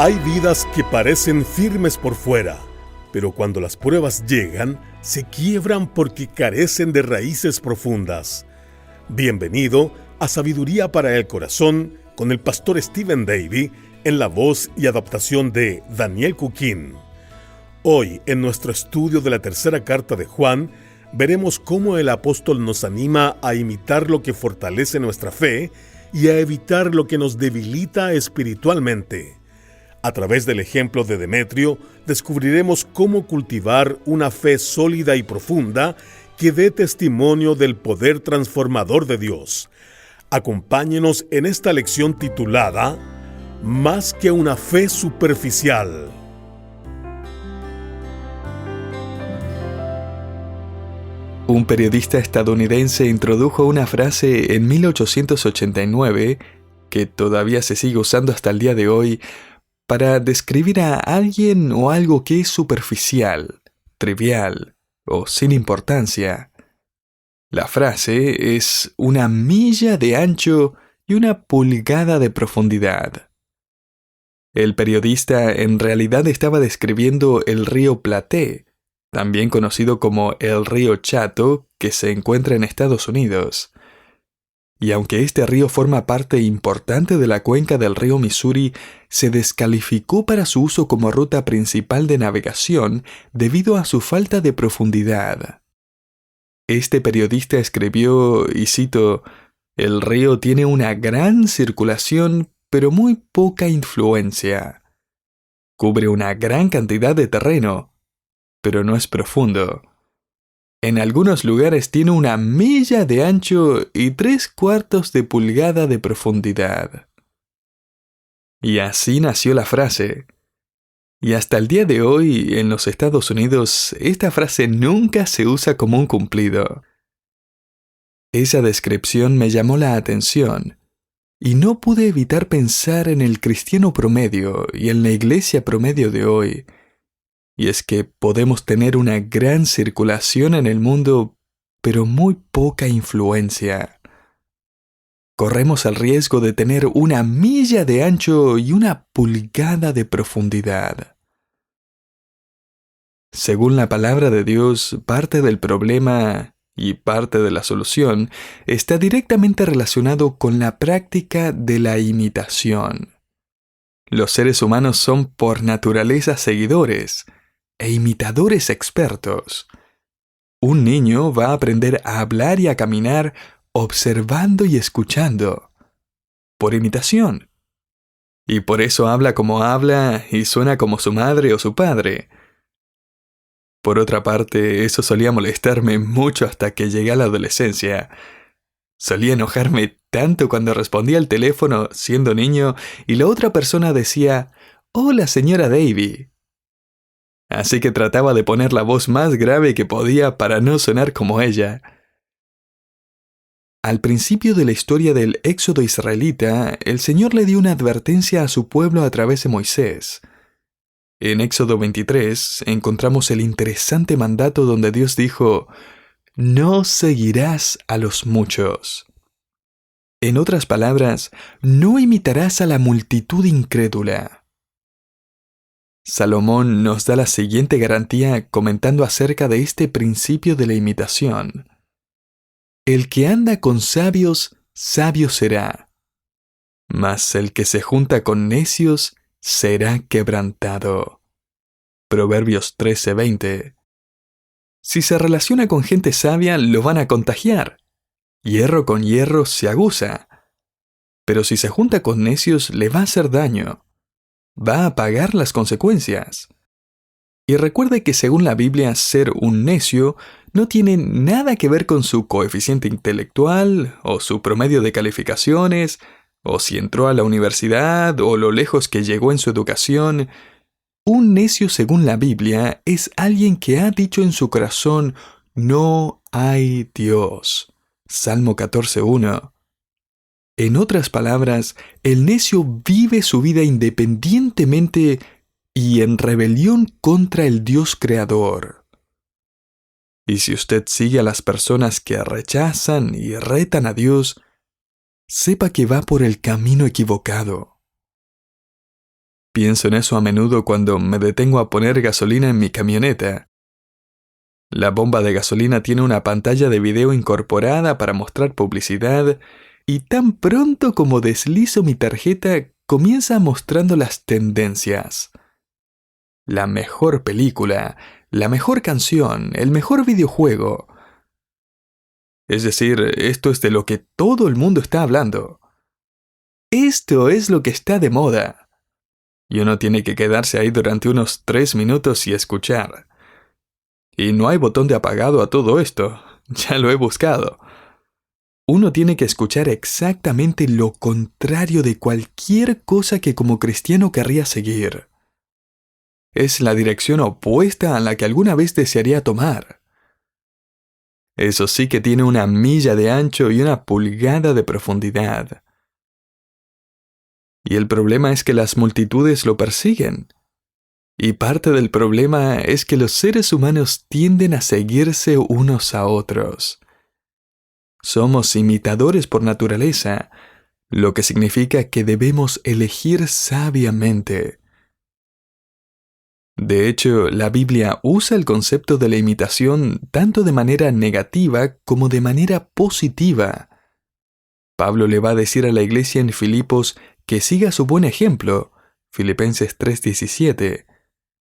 Hay vidas que parecen firmes por fuera, pero cuando las pruebas llegan, se quiebran porque carecen de raíces profundas. Bienvenido a Sabiduría para el Corazón con el pastor Stephen Davey en la voz y adaptación de Daniel Cuquín. Hoy, en nuestro estudio de la tercera carta de Juan, veremos cómo el apóstol nos anima a imitar lo que fortalece nuestra fe y a evitar lo que nos debilita espiritualmente. A través del ejemplo de Demetrio, descubriremos cómo cultivar una fe sólida y profunda que dé testimonio del poder transformador de Dios. Acompáñenos en esta lección titulada Más que una fe superficial. Un periodista estadounidense introdujo una frase en 1889 que todavía se sigue usando hasta el día de hoy para describir a alguien o algo que es superficial, trivial o sin importancia. La frase es 1 milla de ancho y 1 pulgada de profundidad. El periodista en realidad estaba describiendo el río Platte, también conocido como el río Chato, que se encuentra en Estados Unidos. Y aunque este río forma parte importante de la cuenca del río Missouri, se descalificó para su uso como ruta principal de navegación debido a su falta de profundidad. Este periodista escribió, y cito, «El río tiene una gran circulación, pero muy poca influencia. Cubre una gran cantidad de terreno, pero no es profundo. En algunos lugares tiene 1 milla de ancho y 3/4 de pulgada de profundidad». Y así nació la frase. Y hasta el día de hoy, en los Estados Unidos, esta frase nunca se usa como un cumplido. Esa descripción me llamó la atención, y no pude evitar pensar en el cristiano promedio y en la iglesia promedio de hoy. Y es que podemos tener una gran circulación en el mundo, pero muy poca influencia. Corremos el riesgo de tener 1 milla de ancho y 1 pulgada de profundidad. Según la palabra de Dios, parte del problema y parte de la solución está directamente relacionado con la práctica de la imitación. Los seres humanos son por naturaleza seguidores e imitadores expertos. Un niño va a aprender a hablar y a caminar observando y escuchando, por imitación. Y por eso habla como habla y suena como su madre o su padre. Por otra parte, eso solía molestarme mucho hasta que llegué a la adolescencia. Solía enojarme tanto cuando respondía al teléfono siendo niño y la otra persona decía, «Hola, señora Davey». Así que trataba de poner la voz más grave que podía para no sonar como ella. Al principio de la historia del éxodo israelita, el Señor le dio una advertencia a su pueblo a través de Moisés. En Éxodo 23 encontramos el interesante mandato donde Dios dijo, «No seguirás a los muchos». En otras palabras, no imitarás a la multitud incrédula. Salomón nos da la siguiente garantía comentando acerca de este principio de la imitación. «El que anda con sabios, sabio será, mas el que se junta con necios será quebrantado». Proverbios 13:20. Si se relaciona con gente sabia, lo van a contagiar. Hierro con hierro se aguza. Pero si se junta con necios, le va a hacer daño. Va a pagar las consecuencias. Y recuerde que según la Biblia, ser un necio no tiene nada que ver con su coeficiente intelectual, o su promedio de calificaciones, o si entró a la universidad, o lo lejos que llegó en su educación. Un necio según la Biblia es alguien que ha dicho en su corazón, «No hay Dios». Salmo 14:1. En otras palabras, el necio vive su vida independientemente y en rebelión contra el Dios creador. Y si usted sigue a las personas que rechazan y retan a Dios, sepa que va por el camino equivocado. Pienso en eso a menudo cuando me detengo a poner gasolina en mi camioneta. La bomba de gasolina tiene una pantalla de video incorporada para mostrar publicidad, y tan pronto como deslizo mi tarjeta, comienza mostrando las tendencias. La mejor película, la mejor canción, el mejor videojuego. Es decir, esto es de lo que todo el mundo está hablando. Esto es lo que está de moda. Y uno tiene que quedarse ahí durante unos 3 minutos y escuchar. Y no hay botón de apagado a todo esto. Ya lo he buscado. Uno tiene que escuchar exactamente lo contrario de cualquier cosa que como cristiano querría seguir. Es la dirección opuesta a la que alguna vez desearía tomar. Eso sí que tiene 1 milla de ancho y 1 pulgada de profundidad. Y el problema es que las multitudes lo persiguen. Y parte del problema es que los seres humanos tienden a seguirse unos a otros. Somos imitadores por naturaleza, lo que significa que debemos elegir sabiamente. De hecho, la Biblia usa el concepto de la imitación tanto de manera negativa como de manera positiva. Pablo le va a decir a la iglesia en Filipos que siga su buen ejemplo, Filipenses 3:17.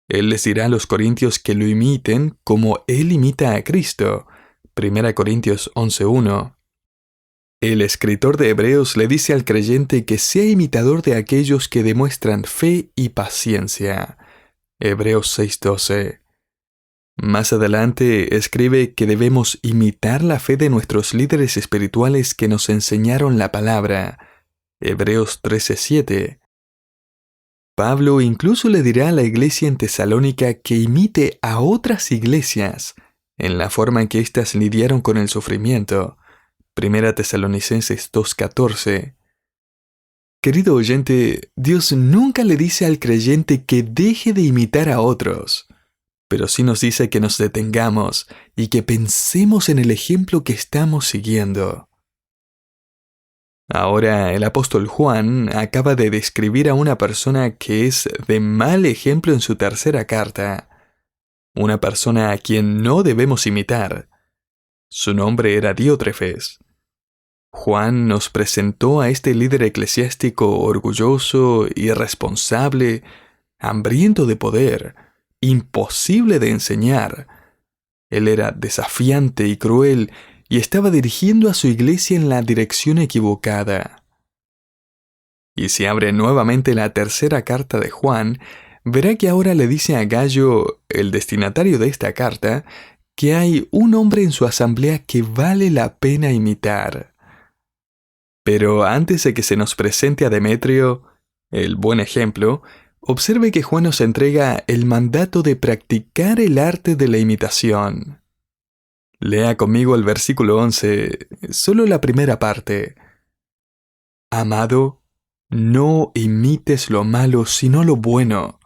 Él les dirá a los corintios que lo imiten como él imita a Cristo, 1 Corintios 11:1. El escritor de Hebreos le dice al creyente que sea imitador de aquellos que demuestran fe y paciencia, Hebreos 6:12. Más adelante escribe que debemos imitar la fe de nuestros líderes espirituales que nos enseñaron la palabra, Hebreos 13:7. Pablo incluso le dirá a la iglesia en Tesalónica que imite a otras iglesias en la forma en que éstas lidiaron con el sufrimiento, 1 Tesalonicenses 2:14. Querido oyente, Dios nunca le dice al creyente que deje de imitar a otros, pero sí nos dice que nos detengamos y que pensemos en el ejemplo que estamos siguiendo. Ahora, el apóstol Juan acaba de describir a una persona que es de mal ejemplo en su 3ª carta, una persona a quien no debemos imitar. Su nombre era Diótrefes. Juan nos presentó a este líder eclesiástico orgulloso, irresponsable, hambriento de poder, imposible de enseñar. Él era desafiante y cruel y estaba dirigiendo a su iglesia en la dirección equivocada. Y si abre nuevamente la 3ª carta de Juan, verá que ahora le dice a Gallo, el destinatario de esta carta, que hay un hombre en su asamblea que vale la pena imitar. Pero antes de que se nos presente a Demetrio, el buen ejemplo, observe que Juan nos entrega el mandato de practicar el arte de la imitación. Lea conmigo el versículo 11, solo la primera parte. Amado, no imites lo malo, sino lo bueno.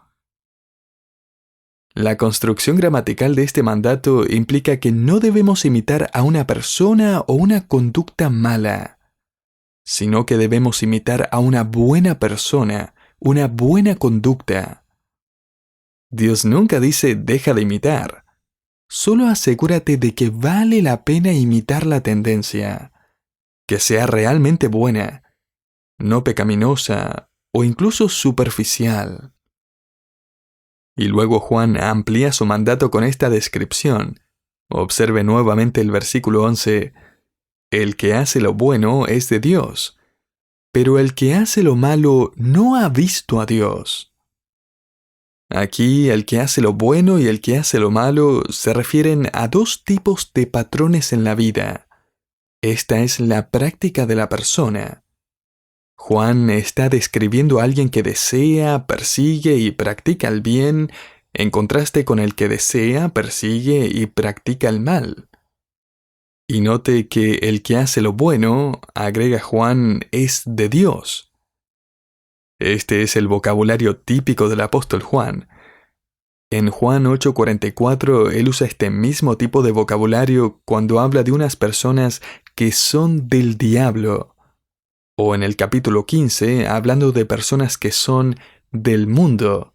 La construcción gramatical de este mandato implica que no debemos imitar a una persona o una conducta mala, sino que debemos imitar a una buena persona, una buena conducta. Dios nunca dice deja de imitar. Solo asegúrate de que vale la pena imitar la tendencia, que sea realmente buena, no pecaminosa o incluso superficial. Y luego Juan amplía su mandato con esta descripción. Observe nuevamente el versículo 11. El que hace lo bueno es de Dios, pero el que hace lo malo no ha visto a Dios. Aquí el que hace lo bueno y el que hace lo malo se refieren a 2 tipos de patrones en la vida. Esta es la práctica de la persona. Juan está describiendo a alguien que desea, persigue y practica el bien, en contraste con el que desea, persigue y practica el mal. Y note que el que hace lo bueno, agrega Juan, es de Dios. Este es el vocabulario típico del apóstol Juan. En Juan 8:44, él usa este mismo tipo de vocabulario cuando habla de unas personas que son del diablo. O en el capítulo 15, hablando de personas que son del mundo.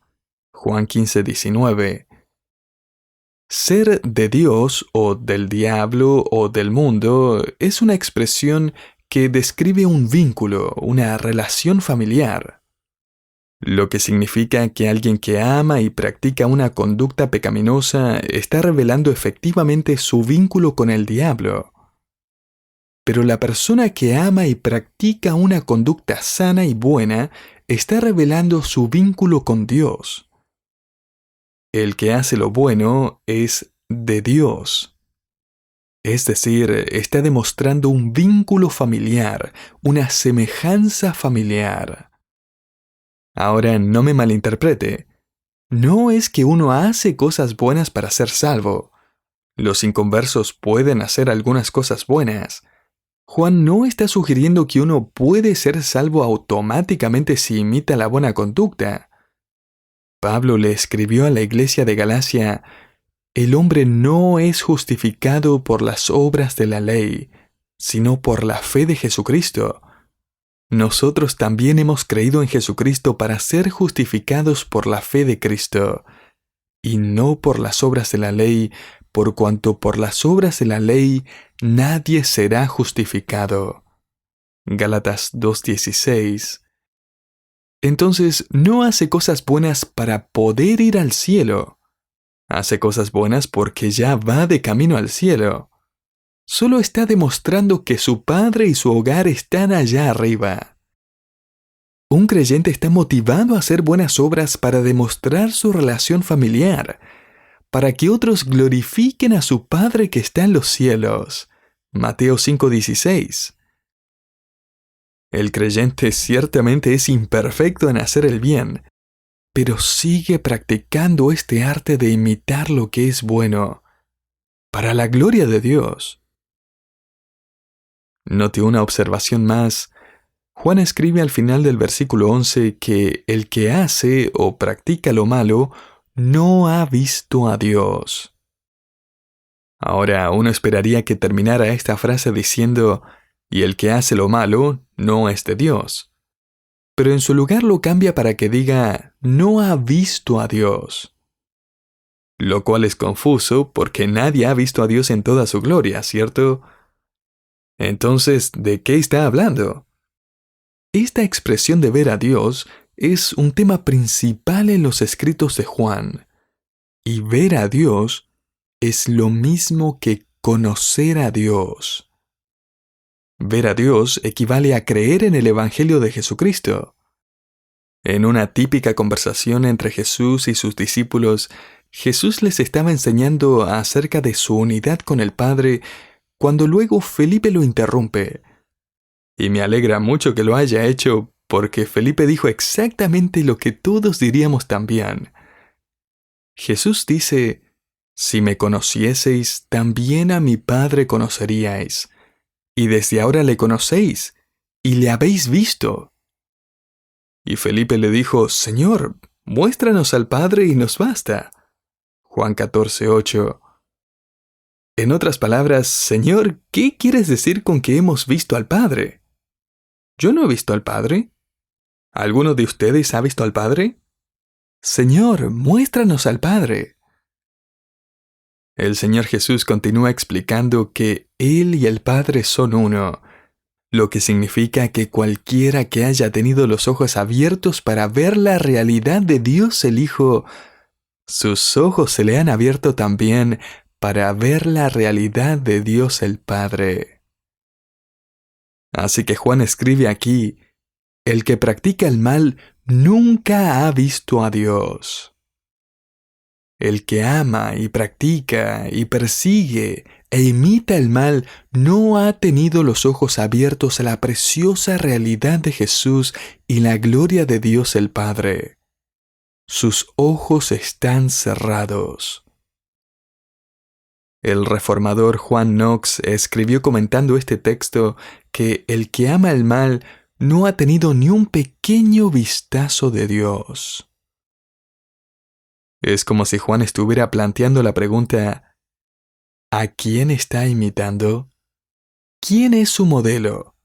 Juan 15:19. Ser de Dios o del diablo o del mundo es una expresión que describe un vínculo, una relación familiar, lo que significa que alguien que ama y practica una conducta pecaminosa está revelando efectivamente su vínculo con el diablo. Pero la persona que ama y practica una conducta sana y buena está revelando su vínculo con Dios. El que hace lo bueno es de Dios. Es decir, está demostrando un vínculo familiar, una semejanza familiar. Ahora, no me malinterprete. No es que uno hace cosas buenas para ser salvo. Los inconversos pueden hacer algunas cosas buenas. Juan no está sugiriendo que uno puede ser salvo automáticamente si imita la buena conducta. Pablo le escribió a la iglesia de Galacia: el hombre no es justificado por las obras de la ley, sino por la fe de Jesucristo. Nosotros también hemos creído en Jesucristo para ser justificados por la fe de Cristo, y no por las obras de la ley, por cuanto por las obras de la ley nadie será justificado. Gálatas 2:16. Entonces, no hace cosas buenas para poder ir al cielo. Hace cosas buenas porque ya va de camino al cielo. Solo está demostrando que su padre y su hogar están allá arriba. Un creyente está motivado a hacer buenas obras para demostrar su relación familiar, para que otros glorifiquen a su Padre que está en los cielos. Mateo 5:16. El creyente ciertamente es imperfecto en hacer el bien, pero sigue practicando este arte de imitar lo que es bueno, para la gloria de Dios. Note una observación más. Juan escribe al final del versículo 11 que el que hace o practica lo malo no ha visto a Dios. Ahora, uno esperaría que terminara esta frase diciendo: y el que hace lo malo no es de Dios. Pero en su lugar lo cambia para que diga: no ha visto a Dios. Lo cual es confuso porque nadie ha visto a Dios en toda su gloria, ¿cierto? Entonces, ¿de qué está hablando? Esta expresión de ver a Dios es un tema principal en los escritos de Juan. Y ver a Dios es lo mismo que conocer a Dios. Ver a Dios equivale a creer en el Evangelio de Jesucristo. En una típica conversación entre Jesús y sus discípulos, Jesús les estaba enseñando acerca de su unidad con el Padre, cuando luego Felipe lo interrumpe. Y me alegra mucho que lo haya hecho, porque Felipe dijo exactamente lo que todos diríamos también. Jesús dice: si me conocieseis, también a mi Padre conoceríais, y desde ahora le conocéis, y le habéis visto. Y Felipe le dijo: Señor, muéstranos al Padre y nos basta. Juan 14:8. En otras palabras, Señor, ¿qué quieres decir con que hemos visto al Padre? Yo no he visto al Padre. ¿Alguno de ustedes ha visto al Padre? Señor, muéstranos al Padre. El Señor Jesús continúa explicando que Él y el Padre son uno, lo que significa que cualquiera que haya tenido los ojos abiertos para ver la realidad de Dios el Hijo, sus ojos se le han abierto también para ver la realidad de Dios el Padre. Así que Juan escribe aquí: el que practica el mal nunca ha visto a Dios. El que ama y practica y persigue e imita el mal no ha tenido los ojos abiertos a la preciosa realidad de Jesús y la gloria de Dios el Padre. Sus ojos están cerrados. El reformador Juan Knox escribió comentando este texto que el que ama el mal no ha tenido ni un pequeño vistazo de Dios. Es como si Juan estuviera planteando la pregunta: ¿a quién está imitando? ¿Quién es su modelo?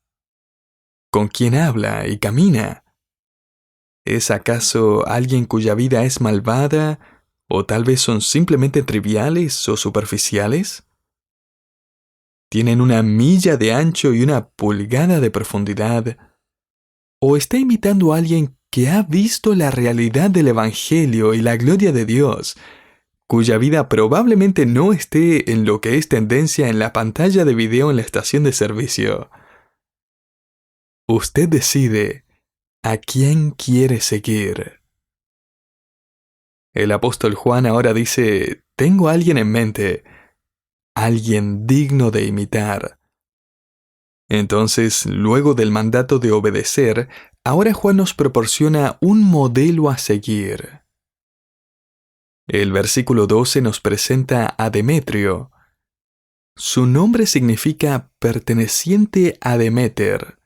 ¿Con quién habla y camina? ¿Es acaso alguien cuya vida es malvada? ¿O tal vez son simplemente triviales o superficiales? ¿Tienen 1 milla de ancho y 1 pulgada de profundidad? ¿O está imitando a alguien que ha visto la realidad del Evangelio y la gloria de Dios, cuya vida probablemente no esté en lo que es tendencia en la pantalla de video en la estación de servicio? Usted decide a quién quiere seguir. El apóstol Juan ahora dice: tengo a alguien en mente, alguien digno de imitar. Entonces, luego del mandato de obedecer, ahora Juan nos proporciona un modelo a seguir. El versículo 12 nos presenta a Demetrio. Su nombre significa perteneciente a Deméter.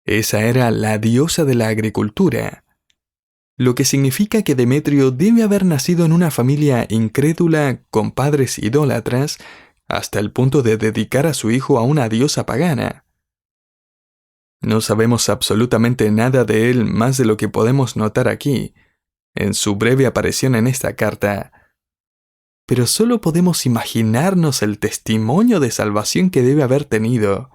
Esa era la diosa de la agricultura, lo que significa que Demetrio debe haber nacido en una familia incrédula con padres idólatras hasta el punto de dedicar a su hijo a una diosa pagana. No sabemos absolutamente nada de él más de lo que podemos notar aquí, en su breve aparición en esta carta, pero solo podemos imaginarnos el testimonio de salvación que debe haber tenido.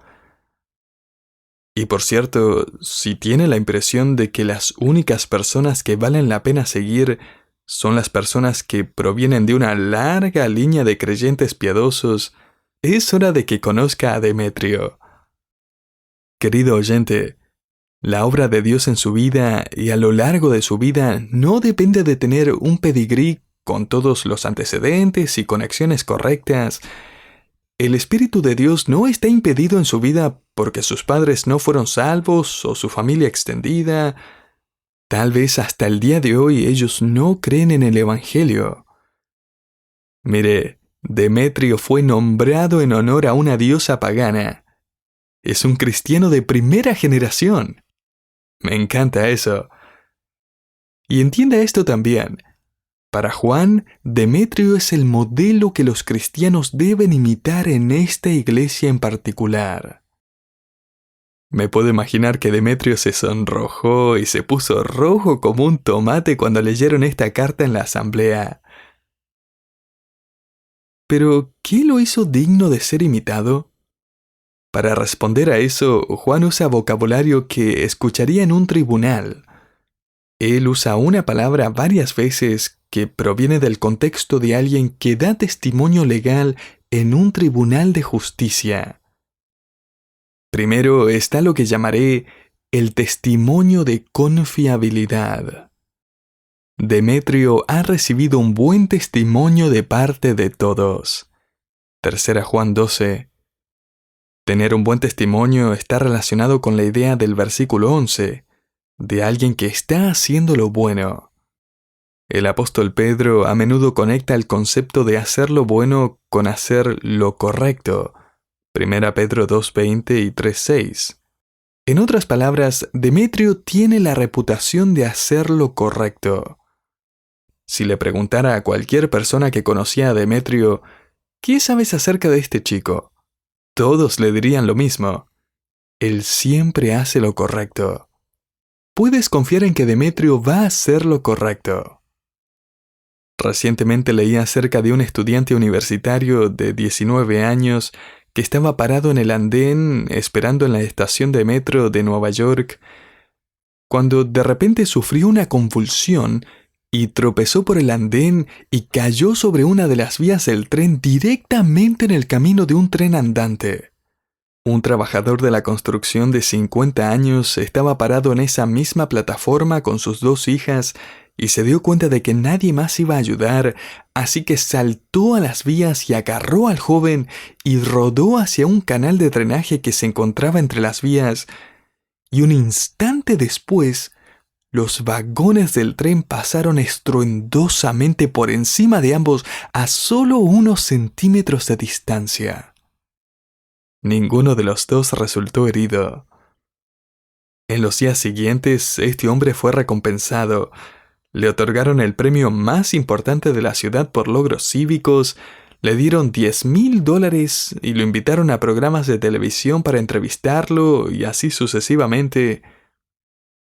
Y por cierto, si tiene la impresión de que las únicas personas que valen la pena seguir son las personas que provienen de una larga línea de creyentes piadosos, es hora de que conozca a Demetrio. Querido oyente, la obra de Dios en su vida y a lo largo de su vida no depende de tener un pedigrí con todos los antecedentes y conexiones correctas. El Espíritu de Dios no está impedido en su vida porque sus padres no fueron salvos o su familia extendida. Tal vez hasta el día de hoy ellos no creen en el Evangelio. Mire, Demetrio fue nombrado en honor a una diosa pagana. Es un cristiano de primera generación. Me encanta eso. Y entienda esto también. Para Juan, Demetrio es el modelo que los cristianos deben imitar en esta iglesia en particular. Me puedo imaginar que Demetrio se sonrojó y se puso rojo como un tomate cuando leyeron esta carta en la asamblea. Pero, ¿qué lo hizo digno de ser imitado? Para responder a eso, Juan usa vocabulario que escucharía en un tribunal. Él usa una palabra varias veces que proviene del contexto de alguien que da testimonio legal en un tribunal de justicia. Primero está lo que llamaré el testimonio de confiabilidad. Demetrio ha recibido un buen testimonio de parte de todos. 3 Juan 12. Tener un buen testimonio está relacionado con la idea del versículo 11, de alguien que está haciendo lo bueno. El apóstol Pedro a menudo conecta el concepto de hacer lo bueno con hacer lo correcto. 1 Pedro 2:20 y 3:6. En otras palabras, Demetrio tiene la reputación de hacer lo correcto. Si le preguntara a cualquier persona que conocía a Demetrio, ¿qué sabes acerca de este chico?, todos le dirían lo mismo. Él siempre hace lo correcto. Puedes confiar en que Demetrio va a hacer lo correcto. Recientemente leí acerca de un estudiante universitario de 19 años que estaba parado en el andén esperando en la estación de metro de Nueva York, cuando de repente sufrió una convulsión y tropezó por el andén y cayó sobre una de las vías del tren directamente en el camino de un tren andante. Un trabajador de la construcción de 50 años estaba parado en esa misma plataforma con sus 2 hijas y se dio cuenta de que nadie más iba a ayudar, así que saltó a las vías y agarró al joven y rodó hacia un canal de drenaje que se encontraba entre las vías, y un instante después, los vagones del tren pasaron estruendosamente por encima de ambos a solo unos centímetros de distancia. Ninguno de los dos resultó herido. En los días siguientes, este hombre fue recompensado. Le otorgaron el premio más importante de la ciudad por logros cívicos, le dieron $10,000 y lo invitaron a programas de televisión para entrevistarlo y así sucesivamente.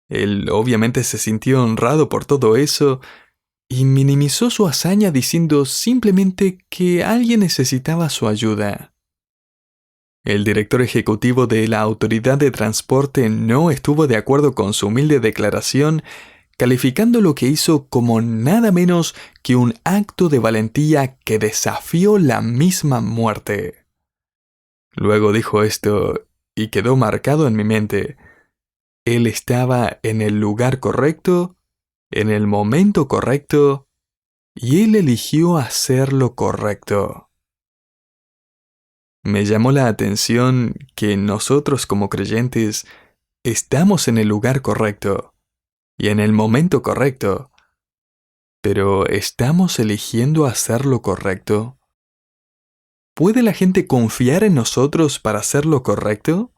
Él obviamente se sintió honrado por todo eso y minimizó su hazaña diciendo simplemente que alguien necesitaba su ayuda. El director ejecutivo de la Autoridad de Transporte no estuvo de acuerdo con su humilde declaración, calificando lo que hizo como nada menos que un acto de valentía que desafió la misma muerte. Luego dijo esto y quedó marcado en mi mente. Él estaba en el lugar correcto, en el momento correcto, y él eligió hacer lo correcto. Me llamó la atención que nosotros como creyentes estamos en el lugar correcto y en el momento correcto, pero ¿estamos eligiendo hacer lo correcto? ¿Puede la gente confiar en nosotros para hacer lo correcto?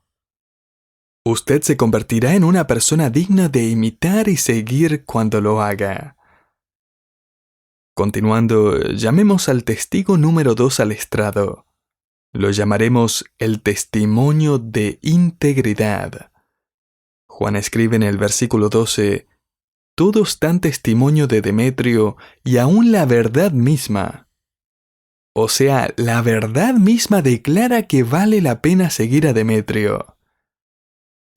Usted se convertirá en una persona digna de imitar y seguir cuando lo haga. Continuando, llamemos al testigo número 2 al estrado. Lo llamaremos el testimonio de integridad. Juan escribe en el versículo 12, todos dan testimonio de Demetrio y aún la verdad misma. O sea, la verdad misma declara que vale la pena seguir a Demetrio.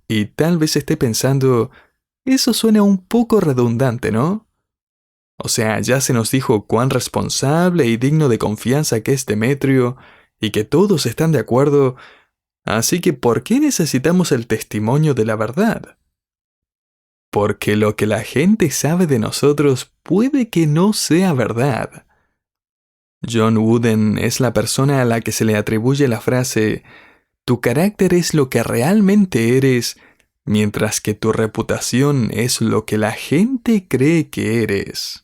Y tal vez esté pensando, eso suena un poco redundante, ¿no? O sea, ya se nos dijo cuán responsable y digno de confianza que es Demetrio y que todos están de acuerdo, así que ¿por qué necesitamos el testimonio de la verdad? Porque lo que la gente sabe de nosotros puede que no sea verdad. John Wooden es la persona a la que se le atribuye la frase, tu carácter es lo que realmente eres, mientras que tu reputación es lo que la gente cree que eres.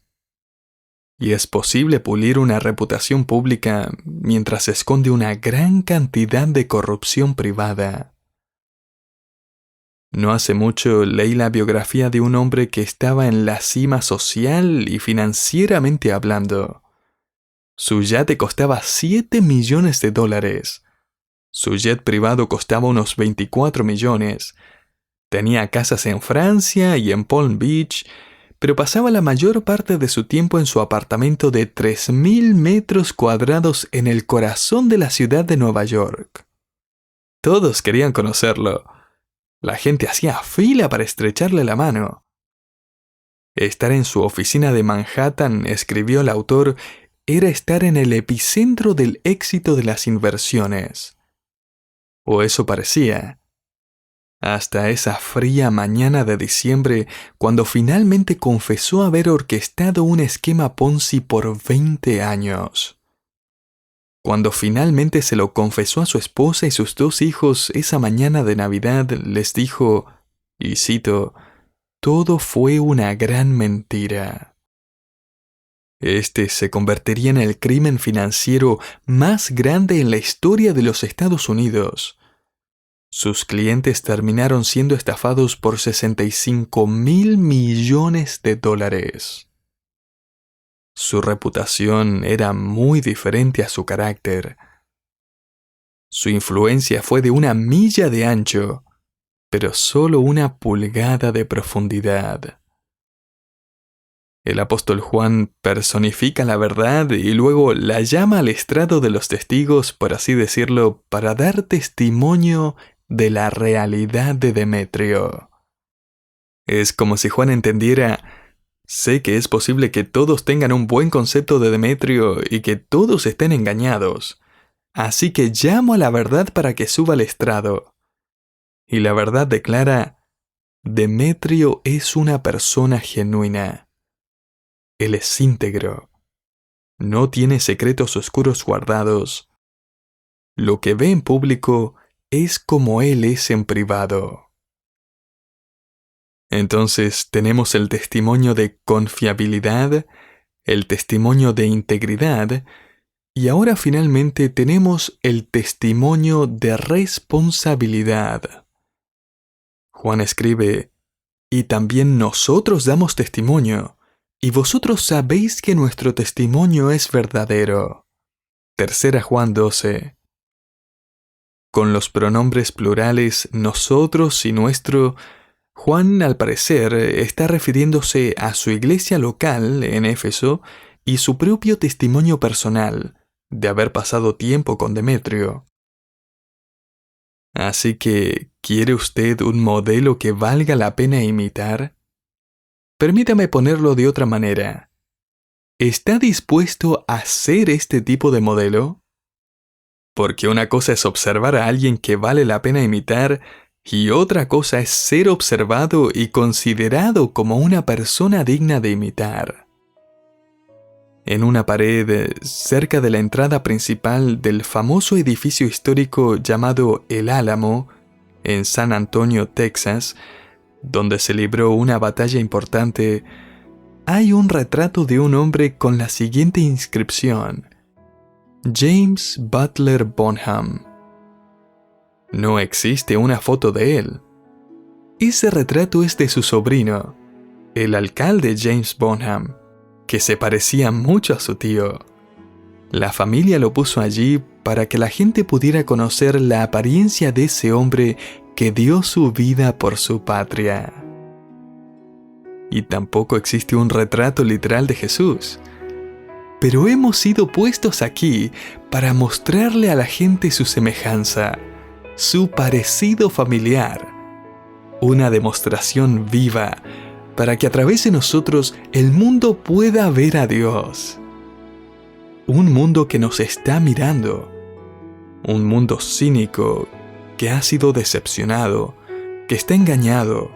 Y es posible pulir una reputación pública mientras se esconde una gran cantidad de corrupción privada. No hace mucho leí la biografía de un hombre que estaba en la cima social y financieramente hablando. Su yate costaba $7 millones. Su jet privado costaba unos 24 millones. Tenía casas en Francia y en Palm Beach, pero pasaba la mayor parte de su tiempo en su apartamento de 3.000 metros cuadrados en el corazón de la ciudad de Nueva York. Todos querían conocerlo. La gente hacía fila para estrecharle la mano. Estar en su oficina de Manhattan, escribió el autor, era estar en el epicentro del éxito de las inversiones. O eso parecía. Hasta esa fría mañana de diciembre, cuando finalmente confesó haber orquestado un esquema Ponzi por 20 años. Cuando finalmente se lo confesó a su esposa y sus 2 hijos esa mañana de Navidad, les dijo, y cito, todo fue una gran mentira. Este se convertiría en el crimen financiero más grande en la historia de los Estados Unidos. Sus clientes terminaron siendo estafados por $65.000 millones. Su reputación era muy diferente a su carácter. Su influencia fue de 1 milla de ancho, pero solo 1 pulgada de profundidad. El apóstol Juan personifica la verdad y luego la llama al estrado de los testigos, por así decirlo, para dar testimonio de la realidad de Demetrio. Es como si Juan entendiera, sé que es posible que todos tengan un buen concepto de Demetrio y que todos estén engañados, así que llamo a la verdad para que suba al estrado. Y la verdad declara, Demetrio es una persona genuina. Él es íntegro. No tiene secretos oscuros guardados. Lo que ve en público es como él es en privado. Entonces tenemos el testimonio de confiabilidad, el testimonio de integridad, y ahora finalmente tenemos el testimonio de responsabilidad. Juan escribe, y también nosotros damos testimonio, y vosotros sabéis que nuestro testimonio es verdadero. 3 Juan 12. Con los pronombres plurales nosotros y nuestro, Juan, al parecer, está refiriéndose a su iglesia local en Éfeso y su propio testimonio personal de haber pasado tiempo con Demetrio. Así que, ¿quiere usted un modelo que valga la pena imitar? Permítame ponerlo de otra manera. ¿Está dispuesto a ser este tipo de modelo? Porque una cosa es observar a alguien que vale la pena imitar y otra cosa es ser observado y considerado como una persona digna de imitar. En una pared cerca de la entrada principal del famoso edificio histórico llamado El Álamo, en San Antonio, Texas, donde se libró una batalla importante, hay un retrato de un hombre con la siguiente inscripción: James Butler Bonham. No existe una foto de él. Ese retrato es de su sobrino, el alcalde James Bonham, que se parecía mucho a su tío. La familia lo puso allí para que la gente pudiera conocer la apariencia de ese hombre que dio su vida por su patria. Y tampoco existe un retrato literal de Jesús. Pero hemos sido puestos aquí para mostrarle a la gente su semejanza, su parecido familiar, una demostración viva para que a través de nosotros el mundo pueda ver a Dios. Un mundo que nos está mirando, un mundo cínico que ha sido decepcionado, que está engañado,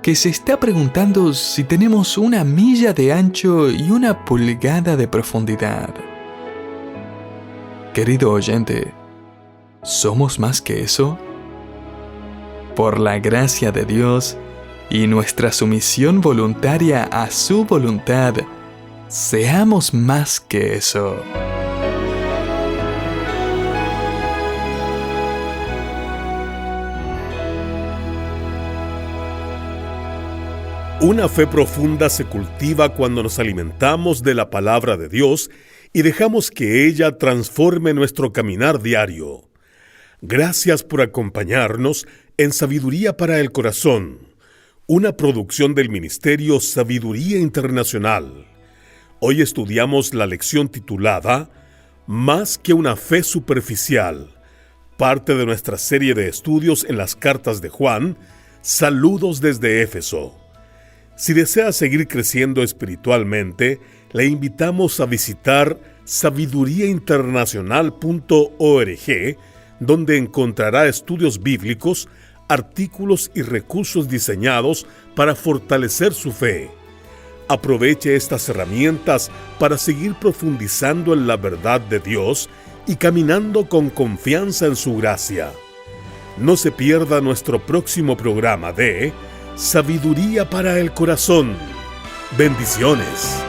que se está preguntando si tenemos 1 milla de ancho y 1 pulgada de profundidad. Querido oyente, ¿somos más que eso? Por la gracia de Dios y nuestra sumisión voluntaria a su voluntad, seamos más que eso. Una fe profunda se cultiva cuando nos alimentamos de la palabra de Dios y dejamos que ella transforme nuestro caminar diario. Gracias por acompañarnos en Sabiduría para el Corazón, una producción del Ministerio Sabiduría Internacional. Hoy estudiamos la lección titulada Más que una fe superficial, parte de nuestra serie de estudios en las cartas de Juan. Saludos desde Éfeso. Si desea seguir creciendo espiritualmente, le invitamos a visitar sabiduriainternacional.org, donde encontrará estudios bíblicos, artículos y recursos diseñados para fortalecer su fe. Aproveche estas herramientas para seguir profundizando en la verdad de Dios y caminando con confianza en su gracia. No se pierda nuestro próximo programa de Sabiduría para el Corazón. Bendiciones.